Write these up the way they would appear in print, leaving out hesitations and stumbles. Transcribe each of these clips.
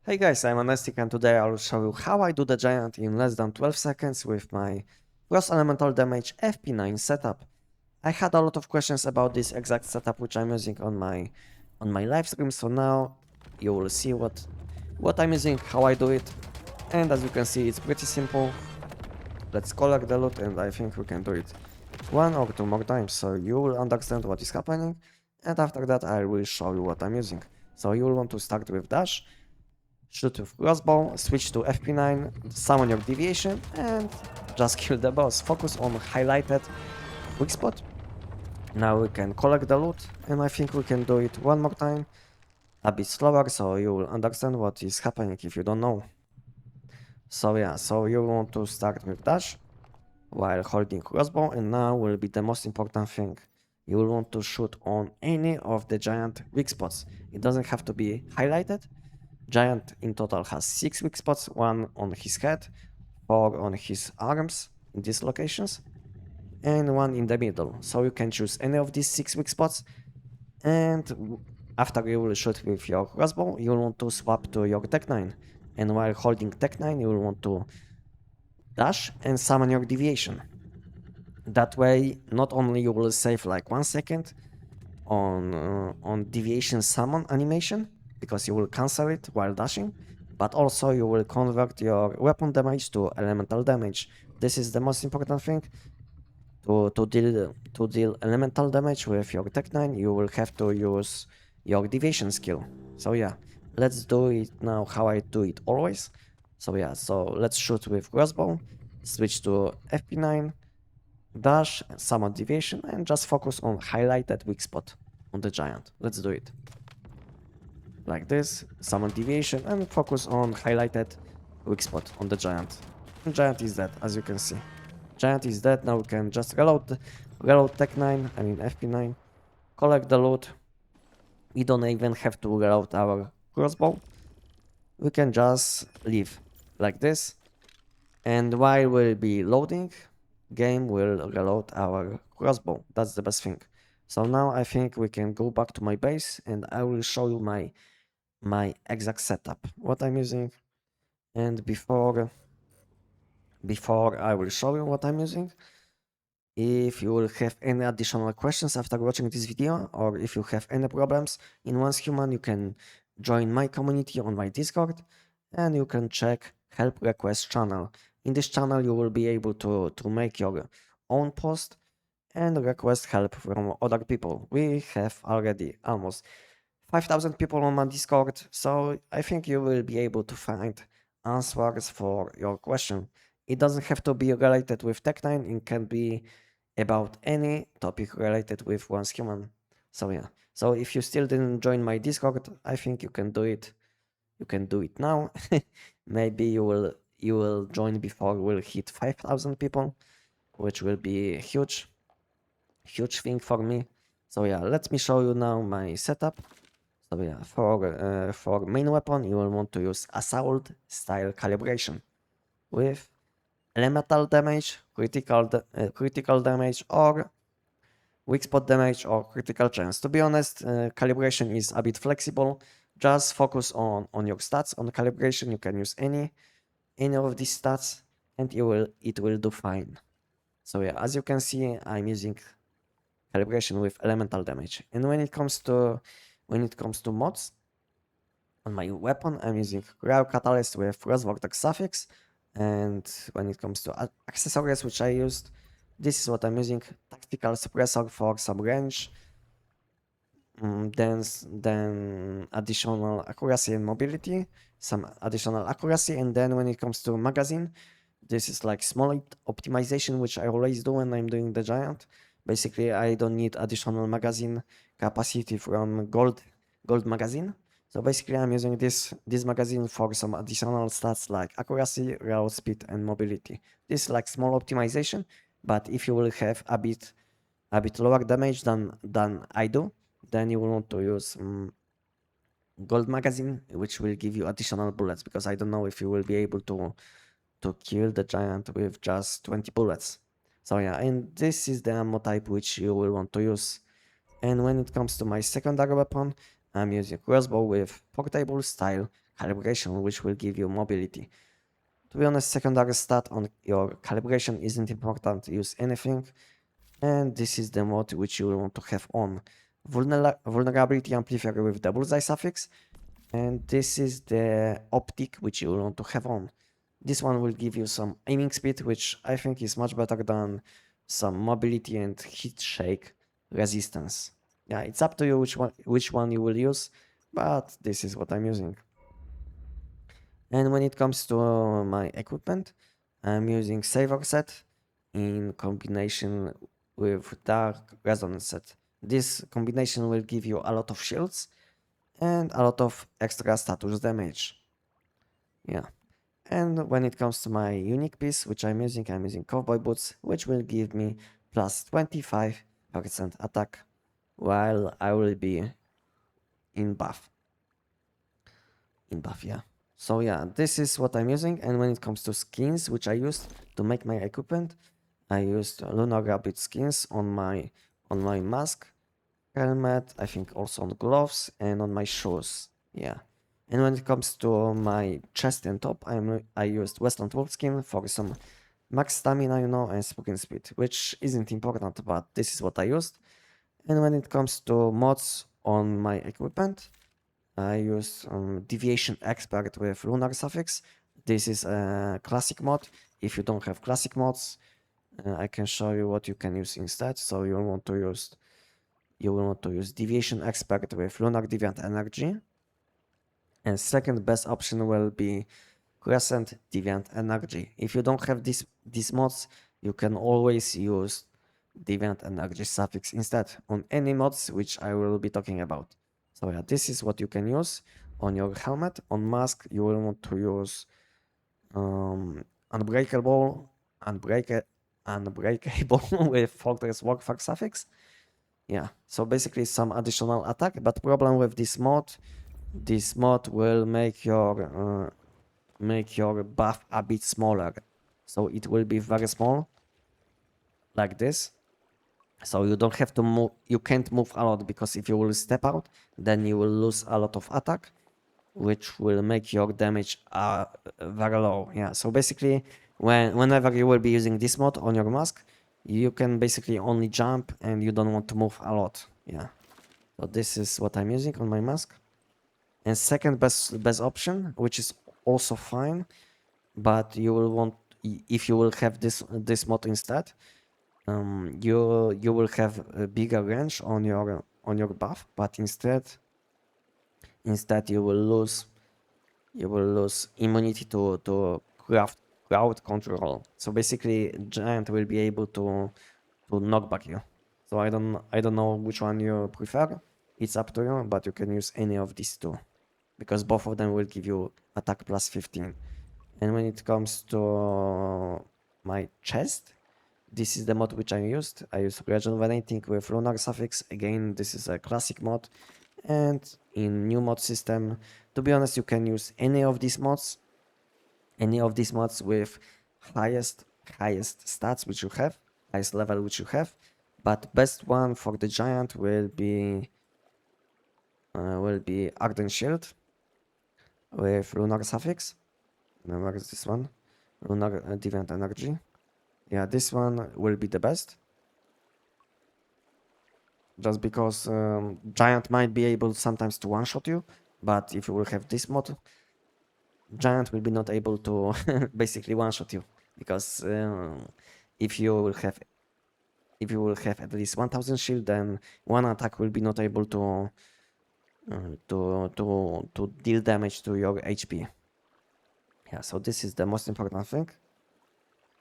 Hey guys, I'm Anestic and today I will show you how I do the giant in less than 12 seconds with my gross elemental damage FP9 setup. I had a lot of questions about this exact setup which I'm using on my live stream, so now you will see what I'm using, how I do it, and as you can see it's pretty simple. Let's collect the loot and I think we can do it one or two more times so you will understand what is happening, and after that I will show you what I'm using. So you will want to start with dash, shoot with crossbow, switch to FP9, summon your deviation, and just kill the boss. Focus on highlighted weak spot. Now we can collect the loot, and I think we can do it one more time, a bit slower, so you will understand what is happening if you don't know. So yeah, so you want to start with dash while holding crossbow, and now will be the most important thing. You will want to shoot on any of the giant weak spots. It doesn't have to be highlighted. Giant in total has 6 weak spots, 1 on his head, 4 on his arms in these locations, and 1 in the middle. So you can choose any of these 6 weak spots, and after you will shoot with your crossbow, you will want to swap to your TEC-9. And while holding TEC-9, you will want to dash and summon your deviation. That way, not only you will save like 1 second on deviation summon animation, because you will cancel it while dashing, but also you will convert your weapon damage to elemental damage. This is the most important thing. To deal elemental damage with your TEC-9, you will have to use your deviation skill. So yeah, let's do it now how I do it always. So yeah, so let's shoot with crossbow, switch to FP9, dash, summon deviation, and just focus on highlighted weak spot on the giant. Let's do it. Like this, summon deviation, and focus on highlighted weak spot on the giant. And giant is dead, as you can see. Giant is dead. Now we can just reload TEC-9, I mean FP9, collect the loot. We don't even have to reload our crossbow. We can just leave like this. And while we'll be loading, game will reload our crossbow. That's the best thing. So now I think we can go back to my base and I will show you my exact setup, what I'm using. And before I will show you what I'm using, if you will have any additional questions after watching this video, or if you have any problems in Once Human, you can join my community on my Discord, and you can check help request channel. In this channel, you will be able to make your own post and request help from other people. We have already almost 5,000 people on my Discord, so I think you will be able to find answers for your question. It doesn't have to be related with TEC-9, it can be about any topic related with Once Human. So yeah, so if you still didn't join my Discord, I think you can do it. You can do it now. Maybe you will join before we'll hit 5,000 people, which will be a huge thing for me. So yeah, let me show you now my setup. So yeah, for main weapon, you will want to use assault style calibration with elemental damage, critical damage, or weak spot damage or critical chance. To be honest, calibration is a bit flexible. Just focus on your stats. On calibration, you can use any of these stats, and it will do fine. So yeah, as you can see, I'm using calibration with elemental damage. And when it comes to mods, on my weapon, I'm using Rare Catalyst with Frost Vortex suffix. And when it comes to accessories which I used, this is what I'm using: tactical suppressor for some range, then additional accuracy and mobility, some additional accuracy, and then when it comes to magazine, this is like small optimization which I always do when I'm doing the giant. Basically, I don't need additional magazine capacity from gold magazine. So basically, I'm using this magazine for some additional stats like accuracy, reload speed, and mobility. This is like small optimization, but if you will have a bit lower damage than I do, then you will want to use gold magazine, which will give you additional bullets, because I don't know if you will be able to kill the giant with just 20 bullets. So yeah, and this is the ammo type which you will want to use. And when it comes to my secondary weapon, I'm using crossbow with portable style calibration, which will give you mobility. To be honest, secondary stat on your calibration isn't important to use anything, and this is the mod which you will want to have on. Vulnerability amplifier with the bullseye suffix, and this is the optic which you will want to have on. This one will give you some aiming speed, which I think is much better than some mobility and heat shake resistance. Yeah, it's up to you which one you will use, but this is what I'm using. And when it comes to my equipment, I'm using Saver set in combination with Dark Resonance set. This combination will give you a lot of shields and a lot of extra status damage. Yeah. And when it comes to my unique piece, which I'm using cowboy boots, which will give me plus 25% attack while I will be in buff. Yeah. So yeah, this is what I'm using. And when it comes to skins, which I used to make my equipment, I used Lunar Rabbit skins on my mask, helmet, I think also on gloves and on my shoes. Yeah. And when it comes to my chest and top, I used Westland Wolf skin for some max stamina, and spoken speed, which isn't important, but this is what I used. And when it comes to mods on my equipment, I use Deviation Expert with Lunar suffix. This is a classic mod. If you don't have classic mods, I can show you what you can use instead. So you will want to use Deviation Expert with Lunar Deviant Energy. And second best option will be Crescent Deviant Energy. If you don't have these mods, you can always use Deviant Energy suffix instead on any mods which I will be talking about. So yeah, this is what you can use on your helmet. On mask, you will want to use Unbreakable with Fortress Warfare suffix. Yeah, so basically some additional attack, but problem with this mod will make your buff a bit smaller. So it will be very small, like this. So you don't have to move, you can't move a lot, because if you will step out, then you will lose a lot of attack, which will make your damage very low. Yeah, so basically whenever you will be using this mod on your mask, you can basically only jump and you don't want to move a lot. Yeah, so this is what I'm using on my mask. And second best option, which is also fine, but you will want, if you will have this mod instead, you will have a bigger range on your buff, but instead you will lose immunity to crowd control. So basically, giant will be able to knock back you. So I don't know which one you prefer. It's up to you, but you can use any of these two, because both of them will give you attack plus 15. And when it comes to my chest, this is the mod which I used. I used Regenerating with Lunar suffix. Again, this is a classic mod. And in new mod system, to be honest, you can use any of these mods with highest stats which you have, highest level which you have. But best one for the giant will be Ardent Shield with Lunar suffix. Where is this one? Lunar Deviant Energy. Yeah, this one will be the best. Just because giant might be able sometimes to one-shot you, but if you will have this mod, giant will be not able to basically one-shot you, because if you will have at least 1000 shield, then one attack will be not able to deal damage to your HP. Yeah, so this is the most important thing.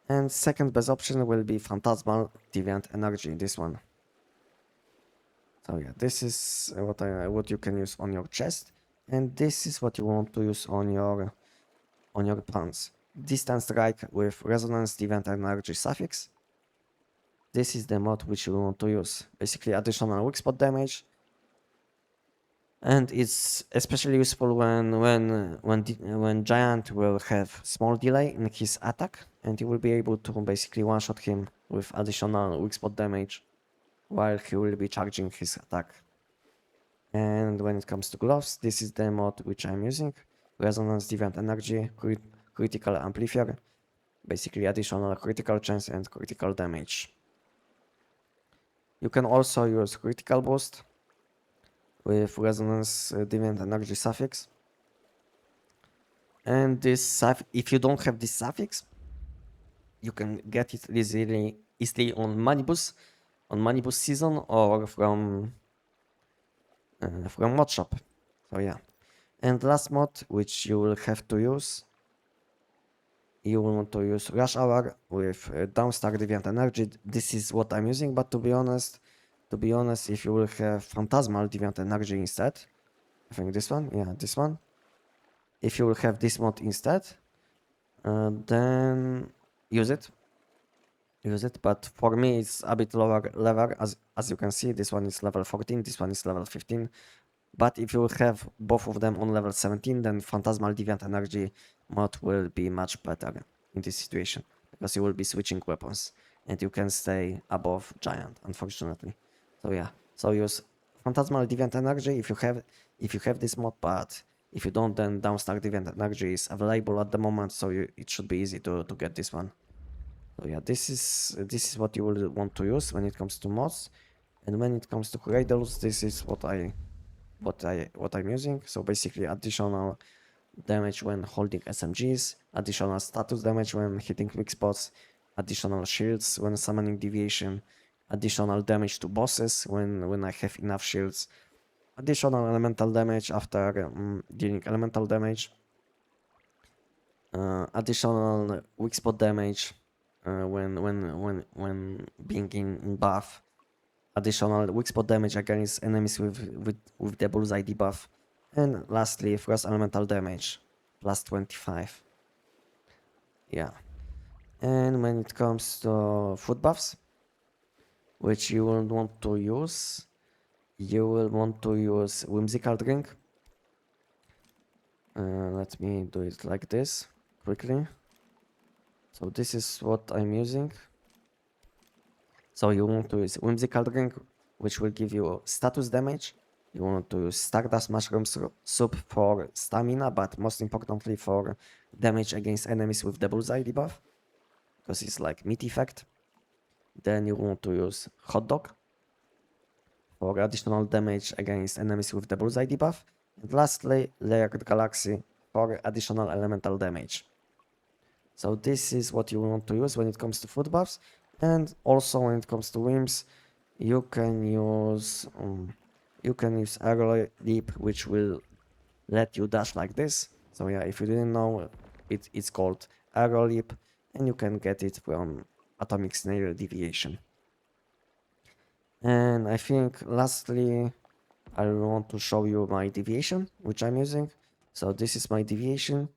And second best option will be Phantasmal Deviant Energy, this one. So yeah, this is what you can use on your chest, and this is what you want to use on your pants. Distance strike with Resonance Deviant Energy suffix. This is the mod which you want to use. Basically additional weak spot damage, and it's especially useful when giant will have small delay in his attack, and you will be able to basically one-shot him with additional weak spot damage while he will be charging his attack. And when it comes to gloves, this is the mod which I'm using. resonance, deviant energy, critical amplifier, basically additional critical chance and critical damage. You can also use critical boost with resonance, deviant energy suffix. And this if you don't have this suffix, you can get it easily on Manibus season or from mod shop. So yeah. And last mod which you will have to use, you will want to use Rush Hour with Downstar Deviant Energy. This is what I'm using, but to be honest, if you will have Phantasmal Deviant Energy instead, I think this one, yeah, this one. If you will have this mod instead, then use it. But for me it's a bit lower level, as you can see. This one is level 14, this one is level 15. But if you have both of them on level 17, then Phantasmal Deviant Energy mod will be much better in this situation, because you will be switching weapons and you can stay above Giant, unfortunately. So yeah, so use Phantasmal Deviant Energy if you have this mod, but if you don't, then Downstar Deviant Energy is available at the moment, so it should be easy to get this one. So yeah, this is what you will want to use when it comes to mods. And when it comes to cradles, this is what I'm using. So basically additional damage when holding SMGs, additional status damage when hitting weak spots, additional shields when summoning deviation, additional damage to bosses when I have enough shields, additional elemental damage after dealing elemental damage, additional weak spot damage when being in buff, additional weak spot damage against enemies with the bullseye debuff, and lastly frost elemental damage plus 25. Yeah. And when it comes to food buffs, which you will want to use, you will want to use whimsical drink. Let me do it like this quickly. So this is what I'm using. So you want to use whimsical drink, which will give you status damage. You want to use Stardust Mushroom Soup for stamina, but most importantly for damage against enemies with the bullseye debuff, because it's like meat effect. Then you want to use Hot Dog for additional damage against enemies with the bullseye debuff. And lastly, Layered Galaxy for additional elemental damage. So this is what you want to use when it comes to food buffs. And also when it comes to whims, you can use Arrow Leap, which will let you dash like this. So yeah, if you didn't know, it's called Arrow Leap, and you can get it from Atomic Snail Deviation. And I think lastly, I want to show you my deviation, which I'm using. So this is my deviation.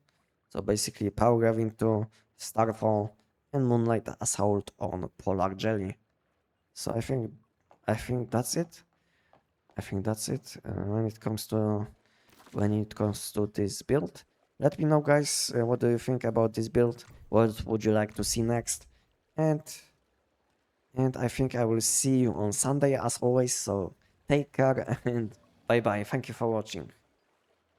So basically Power Graving 2, Starfall, and Moonlight Assault on Polar Jelly. So I think that's it. When it comes to this build. Let me know, guys, what do you think about this build? What would you like to see next? And I think I will see you on Sunday as always. So take care and bye bye. Thank you for watching.